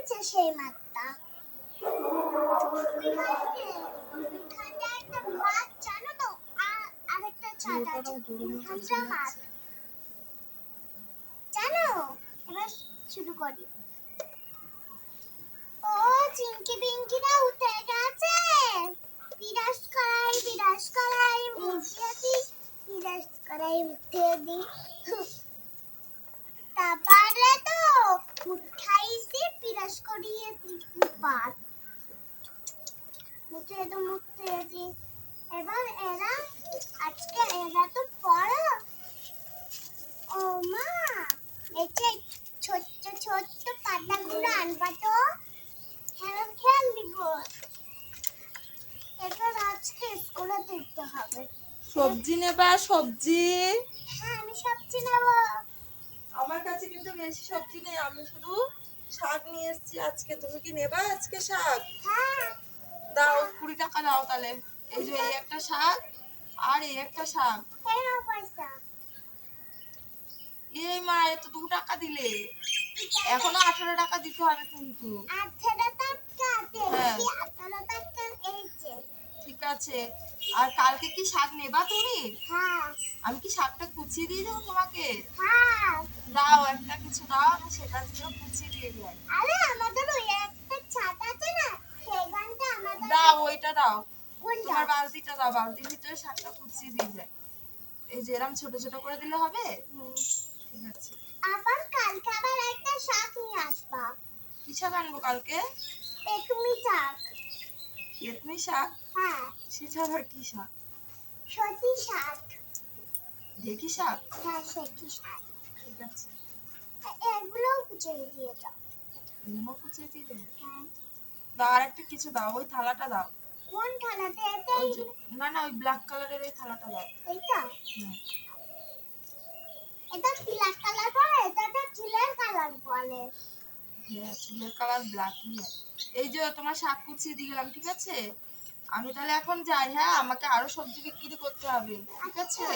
হয়েছে সেই মাছটা। এখানে একটা মাছ জানো তো, আরেকটা ছাদ আছে উঠানটা মাছ জানো। এবার শুরু করি। ও চিংকি পিঙ্কিরা উঠে গেছে। বিরাস করাই উঠিয়ে দি, বিরাস করাই উঠিয়ে দি। তারপরে তো উঠাইছি বিরাস করিয়ে পাত মুখে তো মুখতে দি। এবার এরা আজকে এরা তো পড়ো। ও মা, এটা ছোট্ট ছোট্ট পাতাগুলো আনবা তো, খেয়াল দিব। এবার আজকে স্কুলে দিতে হবে। সবজি নেবা? সবজি? হ্যাঁ আমি সবজি নেব। আমার কাছে কিন্তু বেশি সবজি নেই, আমি শুধু শাক নিয়ে এসেছি আজকে। তুমি কি নেবা আজকে শাক? হ্যাঁ দাও 20 টাকা দাও তাহলে। এই যে এই একটা শাক আর এই একটা শাক। এই নাও পয়সা। এই মা, এত 2 টাকা দিলে, এখনো 18 টাকা দিতে হবে কিন্তু। 18 টাকা হ্যাঁ দিয়েছি, 18 টাকা এই যে। ঠিক আছে। আর কালকে কি শাক নেবা তুমি? হ্যাঁ আমি কি শাকটা কুচিয়ে দিয়ে দেবো তোমাকে? হ্যাঁ। দাও একটা কিছু দাও, আমি সেটা দিয়ে কুচিয়ে দিয়ে যাই। আরে আমাদের ওই একটা ছাদ আছে না, সেখানটা আমাদের। দাও ওইটা দাও, কোনটা? তোমার বালতিটা দাও, বালতির ভিতরে শাকটা কুচিয়ে দিয়ে যায়। এই যে এরকম ছোট ছোট করে দিলে হবে। ঠিক আছে। আবার কালকে আবার একটা শাক নিয়ে আসবা। কি শাক আনবো কালকে? তুমি শাক। পেতনি শাক? হ্যাঁ। সেটা আবার কি শাক? সত্যি শাক। ঢেঁকি শাক? হ্যাঁ সত্যি শাক। ঠিক আছে। এগুলোও কুচিয়ে দিয়ে দাও। এগুলো কুচিয়ে দিয়ে দেবো? হ্যাঁ। দাও আর একটা কিছু দাও, ওই থালাটা দাও। কোন থালাতে? এটা? ওই যে না না, ওই ব্ল্যাক কালারের ওই থালাটা দাও। এইটা? হুম। এটা ব্ল্যাক কালার বলে, এটা চুলের কালার বলে। হ্যাঁ চুলের কালার ব্ল্যাকই হয়। এই যে তোমার শাক কুচিয়ে দিয়ে গেলাম, ঠিক আছে? আমি তাহলে এখন যাই। হ্যাঁ, আমাকে আরো সবজি বিক্রি করতে হবে, ঠিক আছে?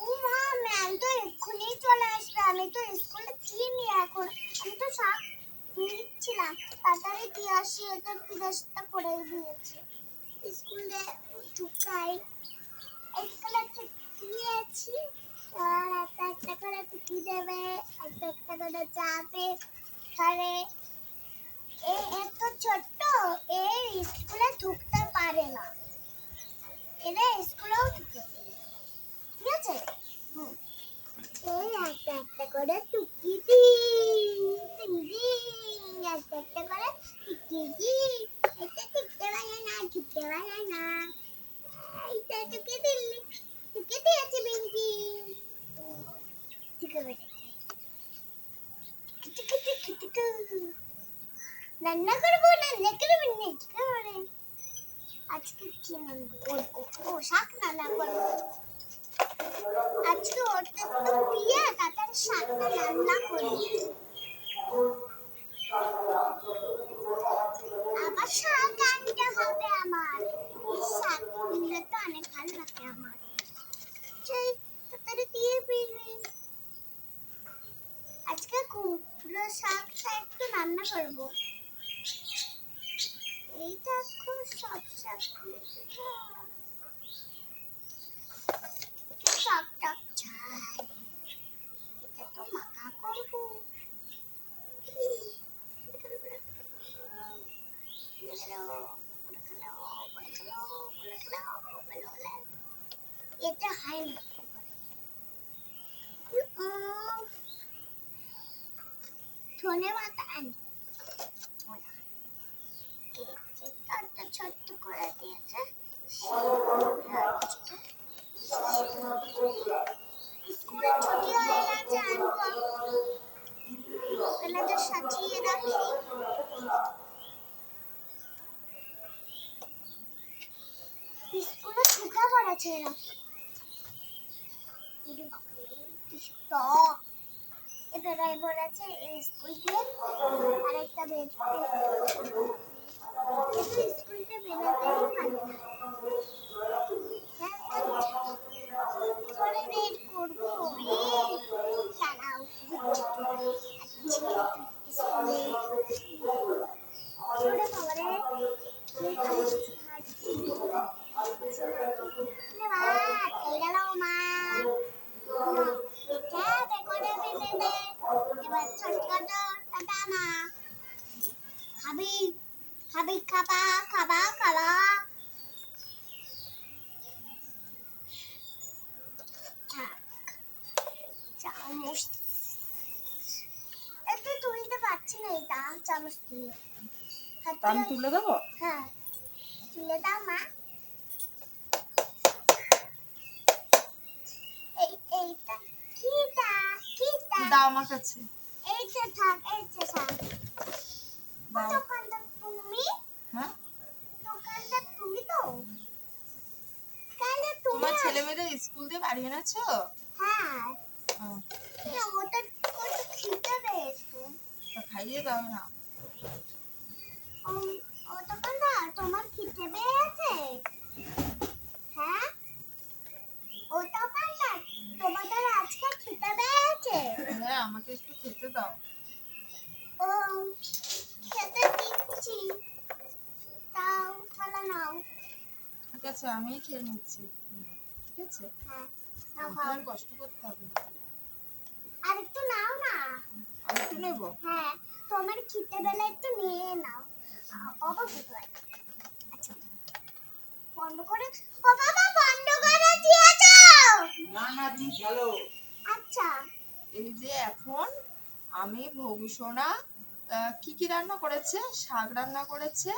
ও মা, ম্যাম তো এক্ষুনি চলে আসবে। আমি তো স্কুলে চিনি এখন। আমি তো শাক নিচ্ছিলাম, তাড়াতাড়ি দিয়ে আসি। এটা ফিরেস্তা করে দিয়েছে স্কুলে ঢুকাই। স্কুলে দিয়েছি আর একটা একটা করে টুকি দেবে, একটা একটা করে যাবে ঘরে। এত ছোট্ট, এই স্কুলে ঢুকতে পারে না। এরা স্কুলেও ঢুকে, ঠিক আছে? এই একটা একটা করে টুকি একটা একটা করে টুকি এটা ঢুকতে পারে না, ঢুকতে পারে না। এইটা টুকি দিলি, টুকি দিয়েছি বিঙ্কি। ঢুকে বেড়েছে। রান্না করবো, রান্না করবো। আজকে কি রান্না করবো? ও শাক রান্না করবো। আজকে ওটা তো দিয়ে তাদের শাকটা রান্না করি। আবার শাক আনতে হবে আমার। এই শাক নিলে তো অনেক ভালো লাগে আমার। সেই তাড়াতাড়ি দিয়ে ফেলি। আজকে কুমড়ো শাকটা একটু রান্না করবো। এইটা খুব সব শাক শাকটা চাই। এটা তো মাখা করবো। এটা হয় না। ধনে পাতা আনি। ছোট্ট করে দিয়েছে। স্কুলে ছুটি হয়ে গেছে, আনবো। এগুলো তো সাজিয়ে রাখি। স্কুলে ঢুকে পড়েছে এরা। এটাই বলেছে স্কুল দিয়ে আরেকটা বের কিন্তু স্কুলটা বেরোতেই পারে না। করে বের করবো। দাঁড়াও, স্কুলে ওরে বাবারে কি করছিস মা আটকে গেল মা এটা করে ফেলে দে এবার ছটকা টাটা মা খাবি খাবি খাবা খাবা খাবা চামচ একটু তুলতে পারছি না এটা চামচ দিয়ে আমি তুলে দেবো? হ্যাঁ তুলে দাও মা এইটা কিটা দাও আমার কাছে। এইটা থাক দাও। দোকানদার তুমি হ্যাঁ, দোকানদার তুমি তো কালে তুমি তোমার ছেলে মেয়েদের স্কুল দিয়ে বাড়ি এনেছো? হ্যাঁ ও, ওটা কত খিদে পেয়েছে তা খাইয়ে দাও না। ও দোকানদার তোমার খিদে পেয়েছে হ্যাঁ ও দোকানদার তোমাদের আজকে খিদে পেয়েছে হ্যাঁ, আমাকে একটু খেতে দাও। ও খেতে দিচ্ছি তাও তাহলে নাও ঠিক আছে, আমি খেয়ে নিচ্ছি। ঠিক আছে, হ্যাঁ নাও আমাকে খাও আর কষ্ট করতে হবে না। আর একটু নাও না আর একটু নেবো? হ্যাঁ তোমার খিদে বেলা একটু নিয়ে নাও বাবা কোথায় আচ্ছা বন্ধ করে ও বাবা বন্ধ করে দিয়েছো না না, তুমি চলো। আচ্ছা এই যে এখন আমি ভবিষ্যণা কি কি রান্না করেছে, শাক রান্না করেছে,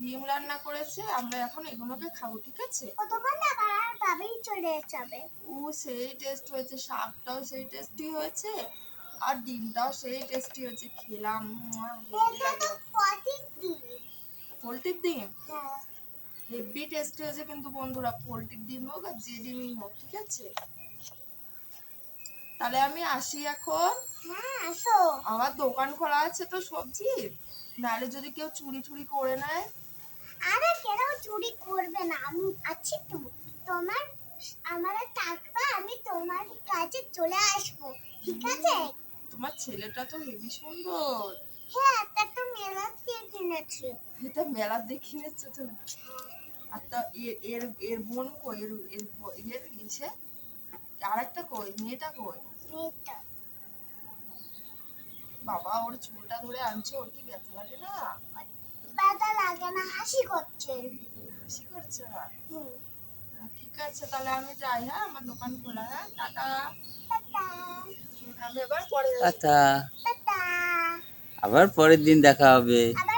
ডিম রান্না করেছে, আমরা এখন এগুলোকে খাবো। ঠিক আছে? ও দোকানদার আর ভাবেই চলে যাবে ও সেই টেস্ট হয়েছে, শাকটাও সেই টেস্টি হয়েছে, আর ডিমটাও সেই টেস্টি হয়েছে। খেলাম, এটা তো প্রতিদিন পোলট্রির ডিম হ্যাঁ হেভি টেস্টি হয়েছে কিন্তু বন্ধুরা, পোলট্রির ডিম হোক আর যে ডিমই হোক। ঠিক আছে, তাহলে আমি আসি এখন। হ্যাঁ আসো আমার দোকান খোলা আছে তো সবজির, নাহলে যদি কেউ চুরি টুরি করে নেয়। আরে কেন চুরি করবে না আমি আছি তো তোমার আমার টাকা আমি তোমার কাছে চলে আসবো ঠিক আছে তোমার ছেলেটা তো হেভি সুন্দর। হ্যাঁ তা তো মেলা দিয়ে কিনেছি এটা মেলা দেখে নিচ্ছে তো। আর তা এর এর বোন কই, এর ইসে আরেকটা কই, মেয়েটা কই? মেয়েটা বাবা, ওর চুলটা ধরে আনছে, ওর কি ব্যথা লাগে না? ব্যথা লাগে না হাসি করছে হাসি করছে না? হুম ঠিক আছে, তাহলে আমি যাই। হ্যাঁ, আমার দোকান খোলা। হ্যাঁ, টাটা। টাটা আমি এবার পরে আচ্ছা, টাটা আবার পরের দিন দেখা হবে। আবার